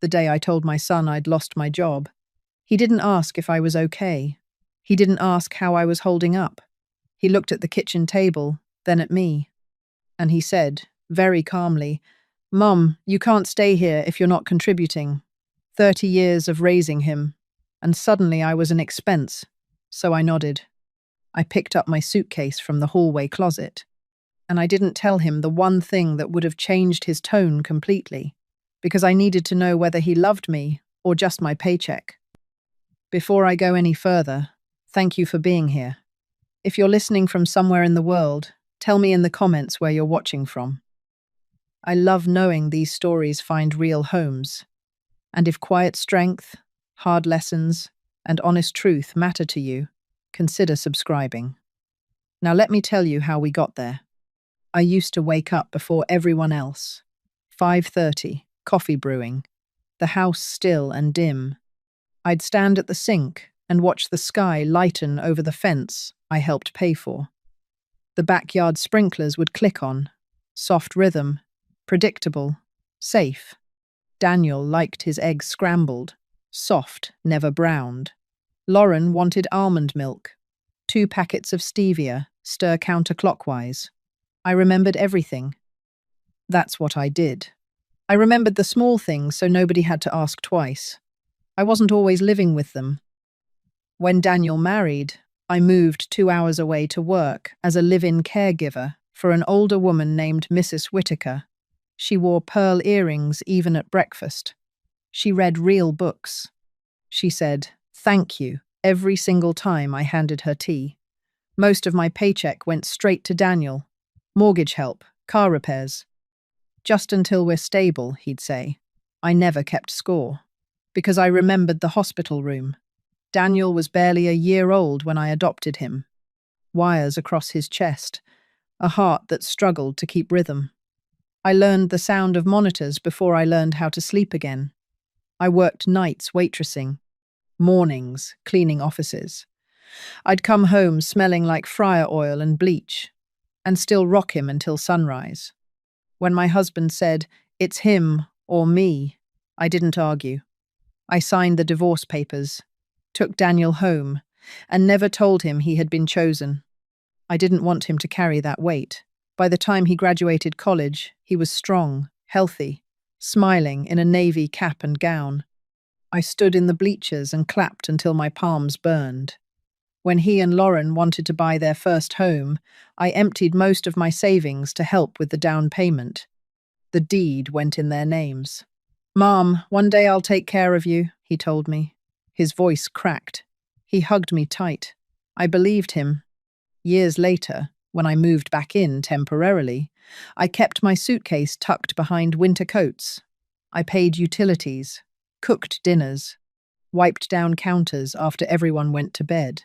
the day I told my son I'd lost my job. He didn't ask if I was okay. He didn't ask how I was holding up. He looked at the kitchen table, then at me, and he said, very calmly, "Mum, you can't stay here if you're not contributing. 30 years of raising him." And suddenly I was an expense, so I nodded. I picked up my suitcase from the hallway closet, and I didn't tell him the one thing that would have changed his tone completely, because I needed to know whether he loved me or just my paycheck. Before I go any further, thank you for being here. If you're listening from somewhere in the world, tell me in the comments where you're watching from. I love knowing these stories find real homes. And if quiet strength, hard lessons, and honest truth matter to you, consider subscribing. Now let me tell you how we got there. I used to wake up before everyone else. 5:30, coffee brewing, the house still and dim. I'd stand at the sink and watch the sky lighten over the fence I helped pay for. The backyard sprinklers would click on. Soft rhythm, predictable, safe. Daniel liked his eggs scrambled, soft, never browned. Lauren wanted almond milk. 2 packets of stevia, stir counterclockwise. I remembered everything. That's what I did. I remembered the small things so nobody had to ask twice. I wasn't always living with them. When Daniel married, I moved 2 hours away to work as a live-in caregiver for an older woman named Mrs. Whitaker. She wore pearl earrings even at breakfast. She read real books. She said, "Thank you," every single time I handed her tea. Most of my paycheck went straight to Daniel. Mortgage help, car repairs. "Just until we're stable," he'd say. I never kept score. Because I remembered the hospital room. Daniel was barely a year old when I adopted him. Wires across his chest, a heart that struggled to keep rhythm. I learned the sound of monitors before I learned how to sleep again. I worked nights waitressing, mornings cleaning offices. I'd come home smelling like fryer oil and bleach, and still rock him until sunrise. When my husband said, "It's him or me," I didn't argue. I signed the divorce papers, took Daniel home, and never told him he had been chosen. I didn't want him to carry that weight. By the time he graduated college, he was strong, healthy, smiling in a navy cap and gown. I stood in the bleachers and clapped until my palms burned. When he and Lauren wanted to buy their first home, I emptied most of my savings to help with the down payment. The deed went in their names. "Mom, one day I'll take care of you," he told me. His voice cracked. He hugged me tight. I believed him. Years later, when I moved back in temporarily, I kept my suitcase tucked behind winter coats. I paid utilities, cooked dinners, wiped down counters after everyone went to bed.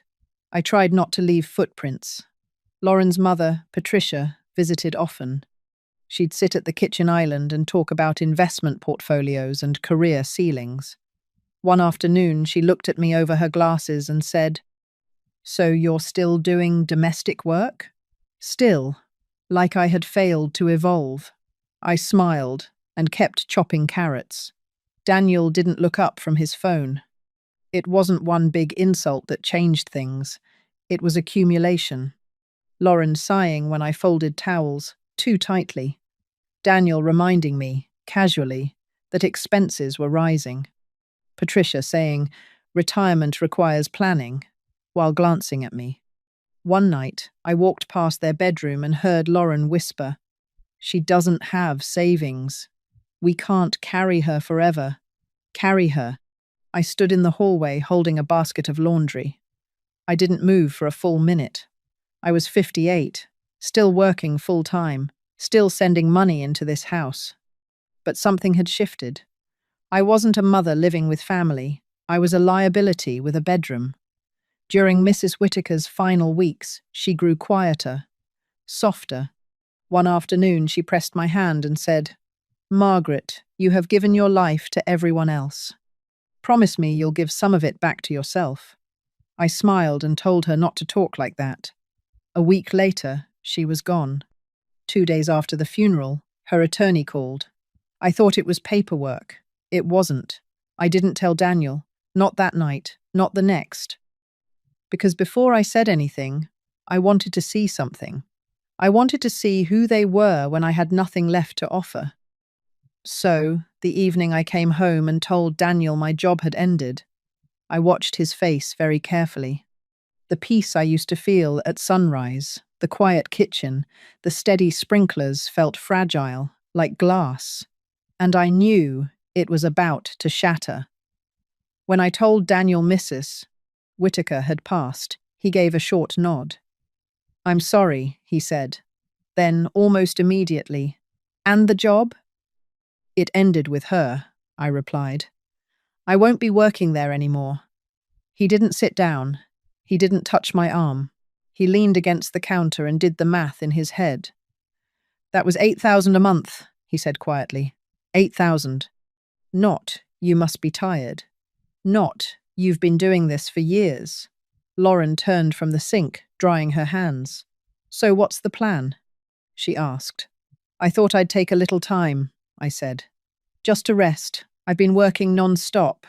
I tried not to leave footprints. Lauren's mother, Patricia, visited often. She'd sit at the kitchen island and talk about investment portfolios and career ceilings. One afternoon, she looked at me over her glasses and said, "So you're still doing domestic work?" Still, like I had failed to evolve. I smiled and kept chopping carrots. Daniel didn't look up from his phone. It wasn't one big insult that changed things. It was accumulation. Lauren sighing when I folded towels, too tightly. Daniel reminding me, casually, that expenses were rising. Patricia saying, "Retirement requires planning," while glancing at me. One night, I walked past their bedroom and heard Lauren whisper, "She doesn't have savings. We can't carry her forever. Carry her." I stood in the hallway holding a basket of laundry. I didn't move for a full minute. I was 58, still working full-time, still sending money into this house. But something had shifted. I wasn't a mother living with family. I was a liability with a bedroom. During Mrs. Whitaker's final weeks, she grew quieter, softer. One afternoon, she pressed my hand and said, "Margaret, you have given your life to everyone else. Promise me you'll give some of it back to yourself." I smiled and told her not to talk like that. A week later, she was gone. 2 days after the funeral, her attorney called. I thought it was paperwork. It wasn't. I didn't tell Daniel. Not that night. Not the next. Because before I said anything, I wanted to see something. I wanted to see who they were when I had nothing left to offer. So, the evening I came home and told Daniel my job had ended, I watched his face very carefully. The peace I used to feel at sunrise, the quiet kitchen, the steady sprinklers felt fragile, like glass, and I knew it was about to shatter. When I told Daniel Mrs. Whitaker had passed, he gave a short nod. "I'm sorry," he said. Then, almost immediately, "And the job?" "It ended with her," I replied. "I won't be working there anymore." He didn't sit down. He didn't touch my arm. He leaned against the counter and did the math in his head. "That was 8,000 a month," he said quietly. 8,000. Not, "You must be tired." Not, "You've been doing this for years." Lauren turned from the sink, drying her hands. "So what's the plan?" she asked. "I thought I'd take a little time," I said. "Just to rest. I've been working non-stop."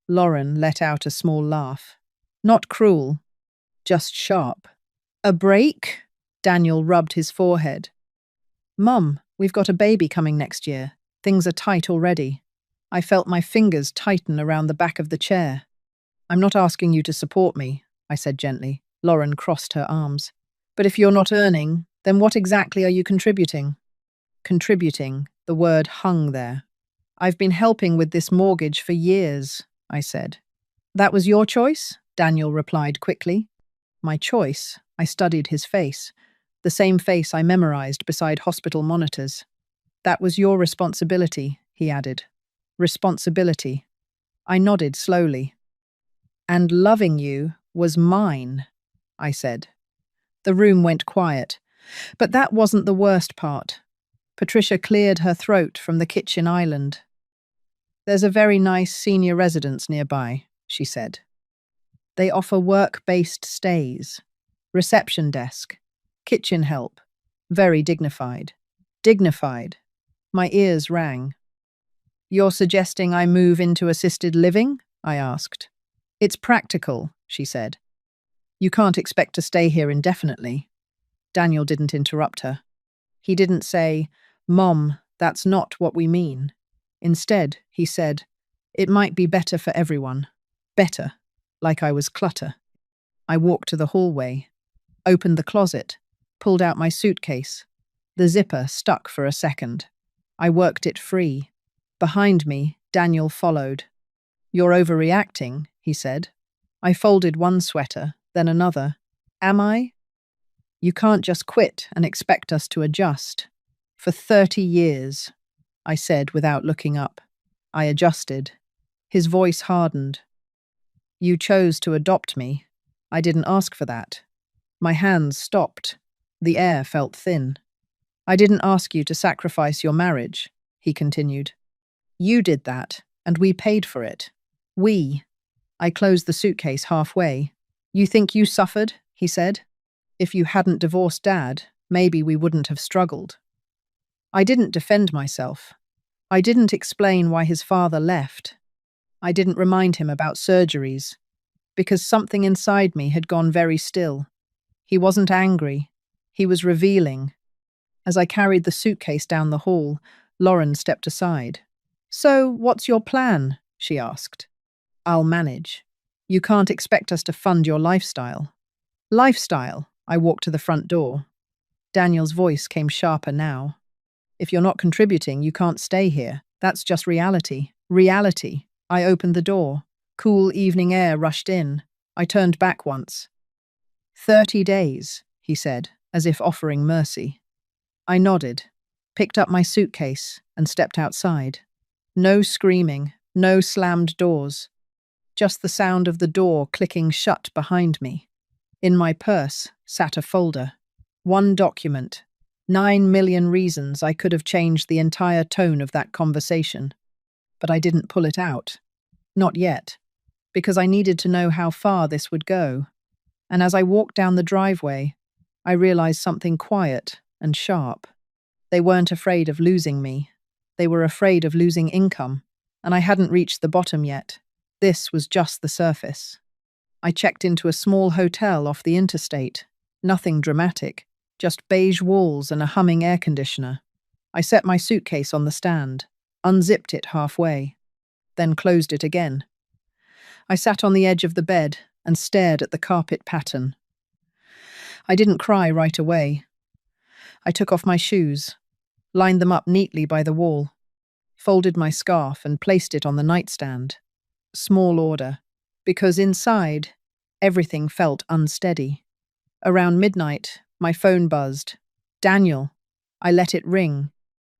Lauren let out a small laugh. "Not cruel, just sharp." "A break?" Daniel rubbed his forehead. "Mum, we've got a baby coming next year. Things are tight already." I felt my fingers tighten around the back of the chair. "I'm not asking you to support me," I said gently. Lauren crossed her arms. "But if you're not earning, then what exactly are you contributing?" Contributing, the word hung there. "I've been helping with this mortgage for years," I said. "That was your choice?" Daniel replied quickly. "My choice?" I studied his face, the same face I memorized beside hospital monitors. "That was your responsibility," he added. Responsibility. I nodded slowly. "And loving you was mine," I said. The room went quiet. But that wasn't the worst part. Patricia cleared her throat from the kitchen island. "There's a very nice senior residence nearby," she said. "They offer work-based stays, reception desk, kitchen help, very dignified." Dignified. My ears rang. "You're suggesting I move into assisted living?" I asked. "It's practical," she said. "You can't expect to stay here indefinitely." Daniel didn't interrupt her. He didn't say, "Mom, that's not what we mean." Instead, he said, "It might be better for everyone." Better, like I was clutter. I walked to the hallway, opened the closet, pulled out my suitcase. The zipper stuck for a second. I worked it free. Behind me, Daniel followed. "You're overreacting," he said. I folded one sweater, then another. "Am I?" "You can't just quit and expect us to adjust." "For 30 years," I said without looking up. I adjusted. His voice hardened. "You chose to adopt me. I didn't ask for that." My hands stopped. The air felt thin. "I didn't ask you to sacrifice your marriage," he continued. "You did that, and we paid for it." "We." I closed the suitcase halfway. "You think you suffered?" he said. "If you hadn't divorced Dad, maybe we wouldn't have struggled." I didn't defend myself. I didn't explain why his father left. I didn't remind him about surgeries, because something inside me had gone very still. He wasn't angry. He was revealing. As I carried the suitcase down the hall, Lauren stepped aside. "So, what's your plan?" she asked. "I'll manage. You can't expect us to fund your lifestyle." "Lifestyle?" I walked to the front door. Daniel's voice came sharper now. "If you're not contributing, you can't stay here. That's just reality." Reality. I opened the door. Cool evening air rushed in. I turned back once. 30 days, he said, as if offering mercy. I nodded, picked up my suitcase, and stepped outside. No screaming, no slammed doors. Just the sound of the door clicking shut behind me. In my purse sat a folder. One document. 9 million reasons I could have changed the entire tone of that conversation. But I didn't pull it out. Not yet. Because I needed to know how far this would go. And as I walked down the driveway, I realized something quiet and sharp. They weren't afraid of losing me. They were afraid of losing income. And I hadn't reached the bottom yet. This was just the surface. I checked into a small hotel off the interstate. Nothing dramatic, just beige walls and a humming air conditioner. I set my suitcase on the stand, unzipped it halfway, then closed it again. I sat on the edge of the bed and stared at the carpet pattern. I didn't cry right away. I took off my shoes, lined them up neatly by the wall, folded my scarf and placed it on the nightstand. Small order, because inside, everything felt unsteady. Around midnight, my phone buzzed. Daniel. I let it ring.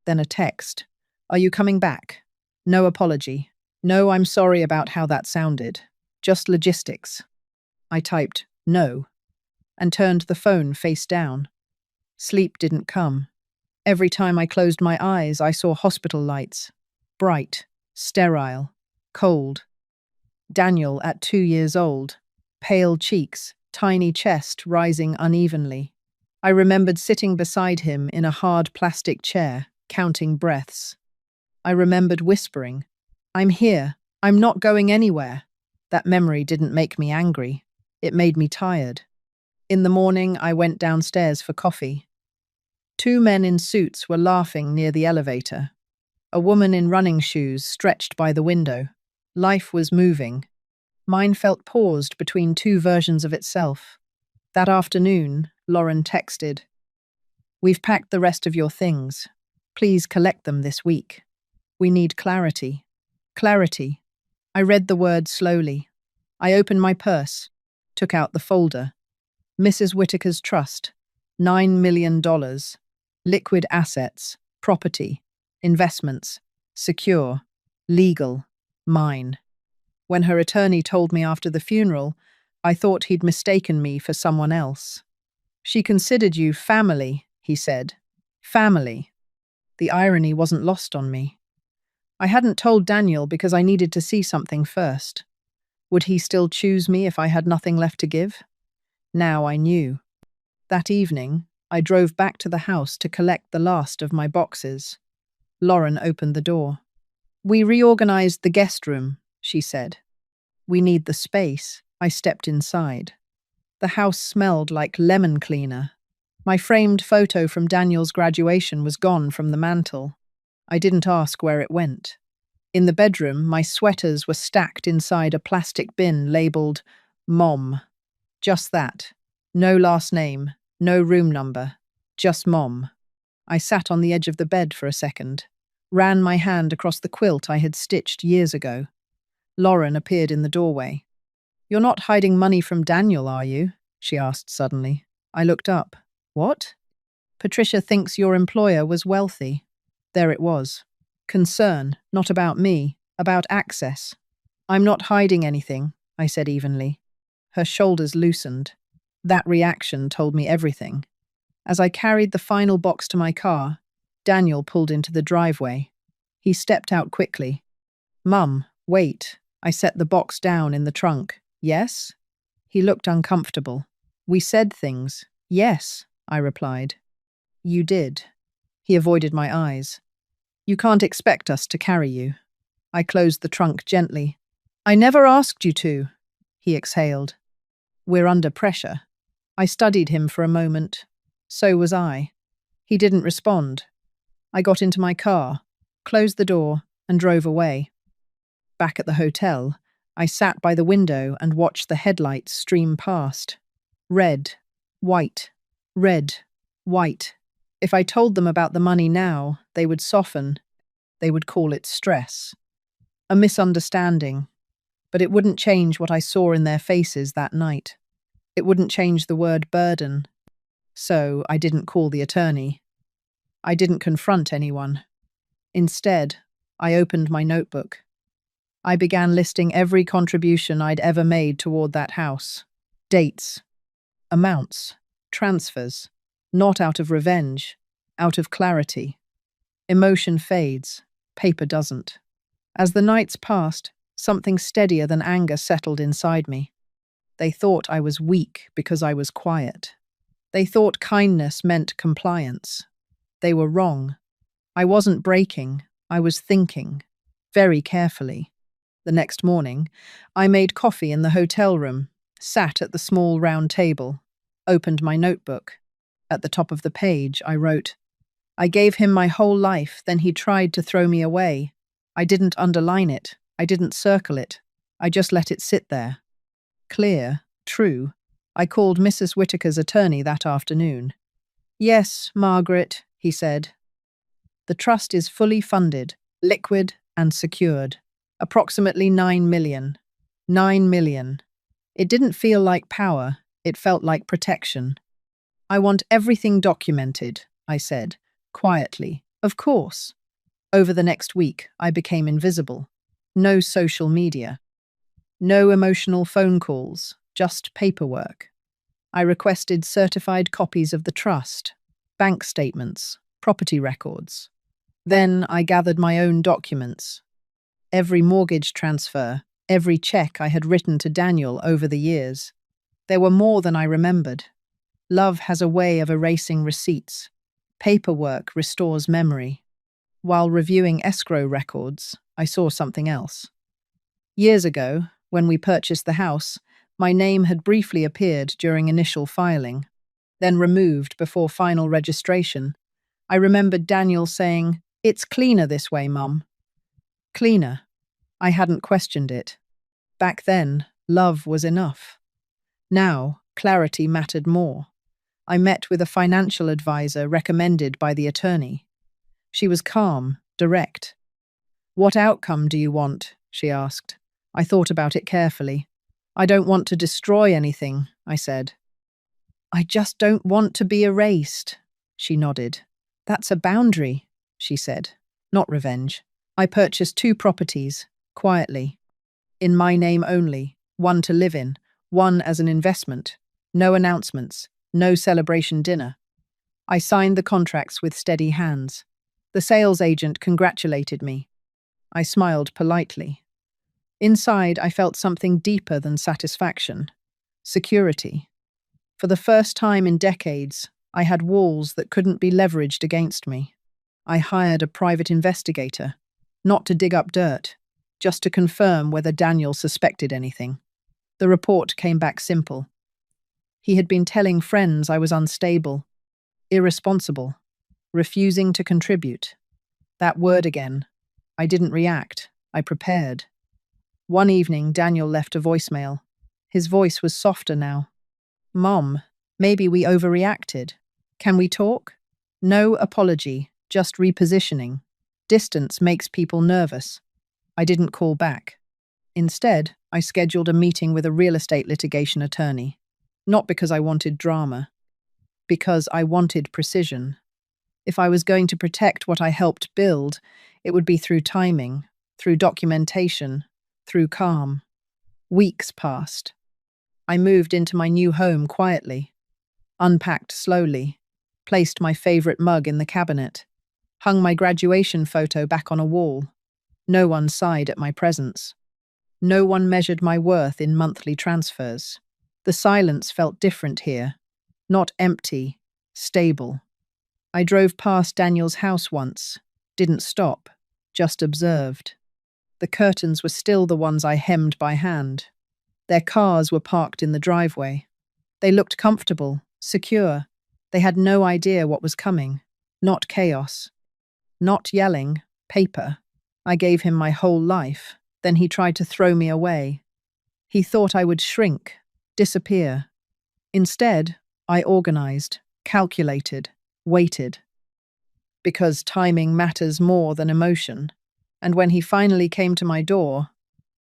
Then a text. Are you coming back? No apology. No, I'm sorry about how that sounded. Just logistics. I typed, no, and turned the phone face down. Sleep didn't come. Every time I closed my eyes, I saw hospital lights. Bright, sterile, cold. Daniel at 2 years old. Pale cheeks, tiny chest rising unevenly. I remembered sitting beside him in a hard plastic chair, counting breaths. I remembered whispering, I'm here. I'm not going anywhere. That memory didn't make me angry. It made me tired. In the morning, I went downstairs for coffee. 2 men in suits were laughing near the elevator. A woman in running shoes stretched by the window. Life was moving. Mine felt paused between 2 versions of itself. That afternoon, Lauren texted, We've packed the rest of your things. Please collect them this week. We need clarity. Clarity. I read the word slowly. I opened my purse, took out the folder. Mrs. Whitaker's Trust, $9 million. Liquid assets, property, investments, secure, legal, mine. When her attorney told me after the funeral, I thought he'd mistaken me for someone else. She considered you family, he said. Family. The irony wasn't lost on me. I hadn't told Daniel because I needed to see something first. Would he still choose me if I had nothing left to give? Now I knew. That evening, I drove back to the house to collect the last of my boxes. Lauren opened the door. We reorganized the guest room, she said. We need the space. I stepped inside. The house smelled like lemon cleaner. My framed photo from Daniel's graduation was gone from the mantel. I didn't ask where it went. In the bedroom, my sweaters were stacked inside a plastic bin labeled Mom. Just that. No last name, no room number, just Mom. I sat on the edge of the bed for a second, ran my hand across the quilt I had stitched years ago. Lauren appeared in the doorway. You're not hiding money from Daniel, are you? She asked suddenly. I looked up. What? Patricia thinks your employer was wealthy. There it was. Concern, not about me, about access. I'm not hiding anything, I said evenly. Her shoulders loosened. That reaction told me everything. As I carried the final box to my car, Daniel pulled into the driveway. He stepped out quickly. Mum, wait. I set the box down in the trunk. Yes? He looked uncomfortable. We said things. Yes, I replied. You did. He avoided my eyes. You can't expect us to carry you. I closed the trunk gently. I never asked you to, he exhaled. We're under pressure. I studied him for a moment. So was I. He didn't respond. I got into my car, closed the door, and drove away. Back at the hotel, I sat by the window and watched the headlights stream past. Red, white, red, white. If I told them about the money now, they would soften. They would call it stress. A misunderstanding. But it wouldn't change what I saw in their faces that night. It wouldn't change the word burden. So I didn't call the attorney. I didn't confront anyone. Instead, I opened my notebook. I began listing every contribution I'd ever made toward that house. Dates, amounts, transfers, not out of revenge, out of clarity. Emotion fades, paper doesn't. As the nights passed, something steadier than anger settled inside me. They thought I was weak because I was quiet. They thought kindness meant compliance. They were wrong. I wasn't breaking, I was thinking. very carefully. The next morning, I made coffee in the hotel room, sat at the small round table, opened my notebook. At the top of the page, I wrote, I gave him my whole life, then he tried to throw me away. I didn't underline it. I didn't circle it. I just let it sit there. Clear, true. I called Mrs. Whitaker's attorney that afternoon. Yes, Margaret, he said. The trust is fully funded, liquid and secured. Approximately 9 million. 9 million. It didn't feel like power, it felt like protection. I want everything documented, I said, quietly. Of course. Over the next week, I became invisible. No social media. No emotional phone calls, just paperwork. I requested certified copies of the trust, bank statements, property records. Then I gathered my own documents. Every mortgage transfer, every check I had written to Daniel over the years. There were more than I remembered. Love has a way of erasing receipts. Paperwork restores memory. While reviewing escrow records, I saw something else. Years ago, when we purchased the house, my name had briefly appeared during initial filing, then removed before final registration. I remembered Daniel saying, "It's cleaner this way, Mum." Cleaner. I hadn't questioned it. Back then, love was enough. Now, clarity mattered more. I met with a financial advisor recommended by the attorney. She was calm, direct. "What outcome do you want?" she asked. I thought about it carefully. "I don't want to destroy anything," I said. "I just don't want to be erased," she nodded. "That's a boundary," she said, "not revenge." I purchased 2 properties, quietly. In my name only, one to live in, one as an investment. No announcements, no celebration dinner. I signed the contracts with steady hands. The sales agent congratulated me. I smiled politely. Inside, I felt something deeper than satisfaction. Security. For the first time in decades, I had walls that couldn't be leveraged against me. I hired a private investigator, not to dig up dirt, just to confirm whether Daniel suspected anything. The report came back simple. He had been telling friends I was unstable, irresponsible, refusing to contribute. That word again. I didn't react. I prepared. One evening, Daniel left a voicemail. His voice was softer now. "Mom, maybe we overreacted. Can we talk?" No apology, just repositioning. Distance makes people nervous. I didn't call back. Instead, I scheduled a meeting with a real estate litigation attorney. Not because I wanted drama, because I wanted precision. If I was going to protect what I helped build, it would be through timing, through documentation, through calm. Weeks passed. I moved into my new home quietly, unpacked slowly, placed my favorite mug in the cabinet, hung my graduation photo back on a wall. No one sighed at my presence. No one measured my worth in monthly transfers. The silence felt different here, not empty, stable. I drove past Daniel's house once, didn't stop, just observed. The curtains were still the ones I hemmed by hand. Their cars were parked in the driveway. They looked comfortable, secure. They had no idea what was coming. Not chaos. Not yelling, paper. I gave him my whole life. Then he tried to throw me away. He thought I would shrink, disappear. Instead, I organized, calculated, waited. Because timing matters more than emotion. And when he finally came to my door,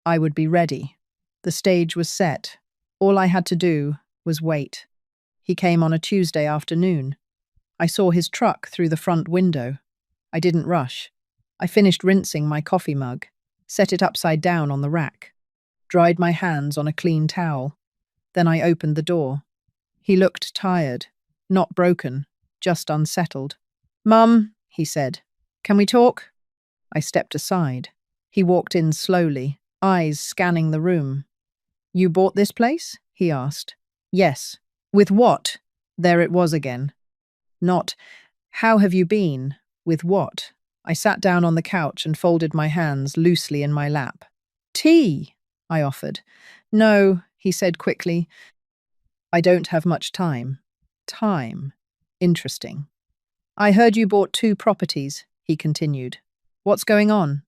I would be ready. The stage was set. All I had to do was wait. He came on a Tuesday afternoon. I saw his truck through the front window. I didn't rush. I finished rinsing my coffee mug, set it upside down on the rack, dried my hands on a clean towel. Then I opened the door. He looked tired, not broken, just unsettled. "Mum," he said, "can we talk?" I stepped aside. He walked in slowly, eyes scanning the room. "You bought this place?" he asked. "Yes." "With what?" There it was again. Not, "How have you been?" With what? I sat down on the couch and folded my hands loosely in my lap. Tea, I offered. No, he said quickly. I don't have much time. Time. Interesting. I heard you bought 2 properties, he continued. What's going on?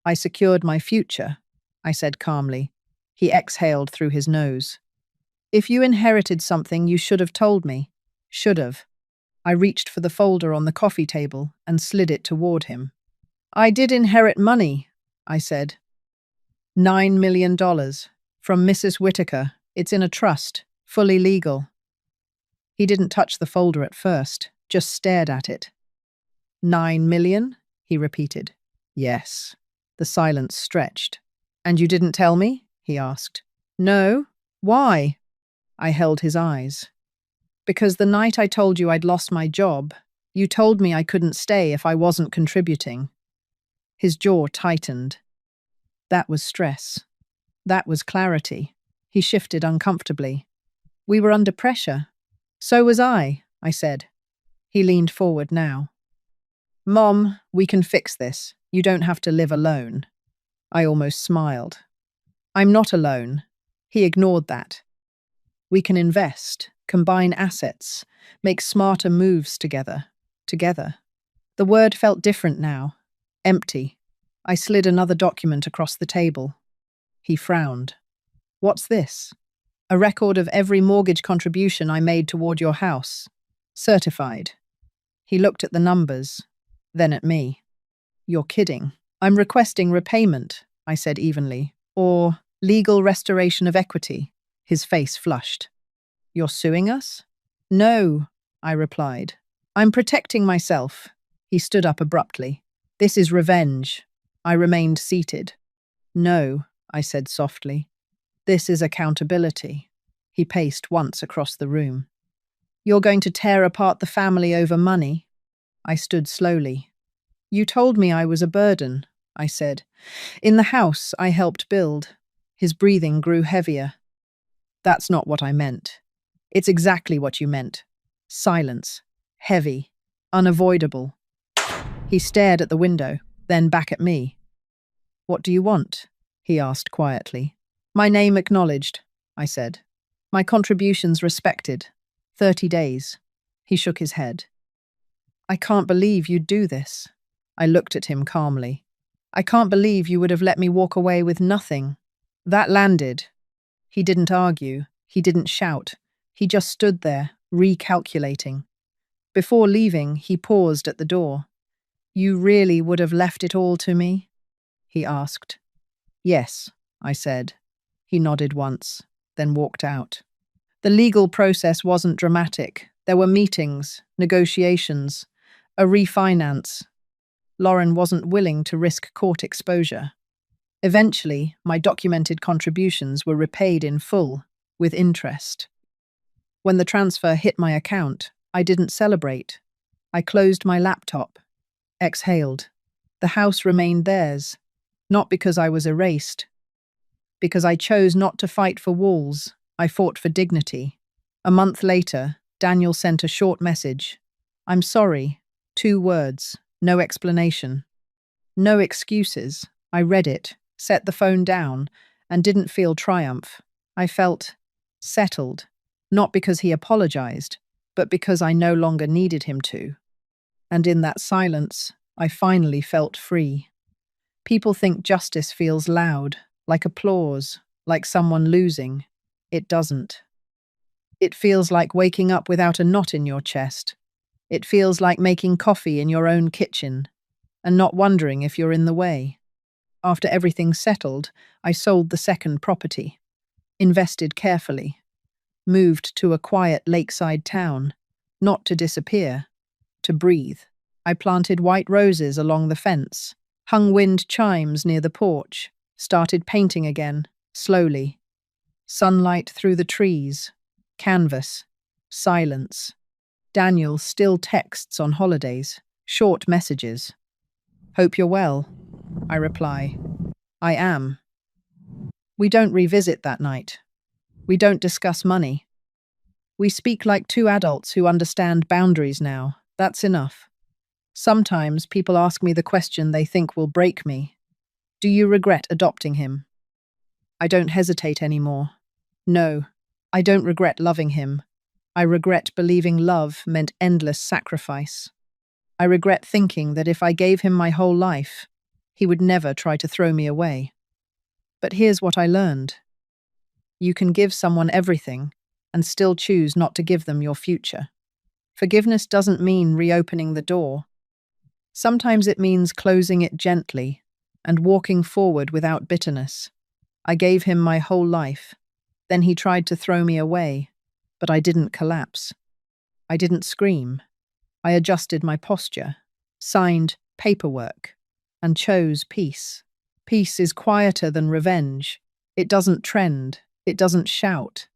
I secured my future, I said calmly. He exhaled through his nose. If you inherited something, you should have told me. Should have. I reached for the folder on the coffee table and slid it toward him. I did inherit money, I said. $9 million. From Mrs. Whitaker. It's in a trust. Fully legal. He didn't touch the folder at first, just stared at it. 9 million? He repeated. Yes. The silence stretched. And you didn't tell me? He asked. No. Why? I held his eyes. Because the night I told you I'd lost my job, you told me I couldn't stay if I wasn't contributing. His jaw tightened. That was stress. That was clarity. He shifted uncomfortably. We were under pressure. So was I said. He leaned forward now. Mom, we can fix this. You don't have to live alone. I almost smiled. I'm not alone. He ignored that. We can invest, combine assets, make smarter moves together. Together. The word felt different now. Empty. I slid another document across the table. He frowned. What's this? A record of every mortgage contribution I made toward your house. Certified. He looked at the numbers, then at me. You're kidding. I'm requesting repayment, I said evenly, or legal restoration of equity. His face flushed. You're suing us? No, I replied. I'm protecting myself. He stood up abruptly. This is revenge. I remained seated. No, I said softly. This is accountability. He paced once across the room. You're going to tear apart the family over money? I stood slowly. You told me I was a burden, I said. In the house I helped build. His breathing grew heavier. That's not what I meant. It's exactly what you meant. Silence. Heavy. Unavoidable. He stared at the window, then back at me. What do you want? He asked quietly. My name acknowledged, I said. My contributions respected. 30 days. He shook his head. I can't believe you'd do this. I looked at him calmly. I can't believe you would have let me walk away with nothing. That landed. He didn't argue. He didn't shout. He just stood there, recalculating. Before leaving, he paused at the door. You really would have left it all to me? He asked. Yes, I said. He nodded once, then walked out. The legal process wasn't dramatic. There were meetings, negotiations, a refinance. Lauren wasn't willing to risk court exposure. Eventually, my documented contributions were repaid in full, with interest. When the transfer hit my account, I didn't celebrate. I closed my laptop, exhaled. The house remained theirs, not because I was erased. Because I chose not to fight for walls, I fought for dignity. A month later, Daniel sent a short message. I'm sorry. 2 words. No explanation. No excuses. I read it, set the phone down, and didn't feel triumph. I felt settled, not because he apologized, but because I no longer needed him to. And in that silence, I finally felt free. People think justice feels loud, like applause, like someone losing. It doesn't. It feels like waking up without a knot in your chest. It feels like making coffee in your own kitchen and not wondering if you're in the way. After everything's settled, I sold the second property, invested carefully, moved to a quiet lakeside town, not to disappear, to breathe. I planted white roses along the fence, hung wind chimes near the porch, started painting again, slowly. Sunlight through the trees, canvas, silence. Daniel still texts on holidays, short messages. Hope you're well, I reply. I am. We don't revisit that night. We don't discuss money. We speak like 2 adults who understand boundaries now. That's enough. Sometimes people ask me the question they think will break me. Do you regret adopting him? I don't hesitate anymore. No, I don't regret loving him. I regret believing love meant endless sacrifice. I regret thinking that if I gave him my whole life, he would never try to throw me away. But here's what I learned. You can give someone everything and still choose not to give them your future. Forgiveness doesn't mean reopening the door. Sometimes it means closing it gently and walking forward without bitterness. I gave him my whole life. Then he tried to throw me away, but I didn't collapse. I didn't scream. I adjusted my posture, signed paperwork, and chose peace. Peace is quieter than revenge. It doesn't trend. It doesn't shout.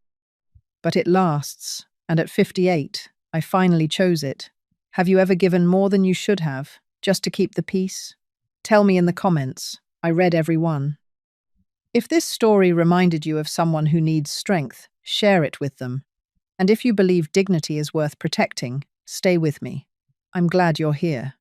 But it lasts, and at 58, I finally chose it. Have you ever given more than you should have, just to keep the peace? Tell me in the comments. I read every one. If this story reminded you of someone who needs strength, share it with them. And if you believe dignity is worth protecting, stay with me. I'm glad you're here.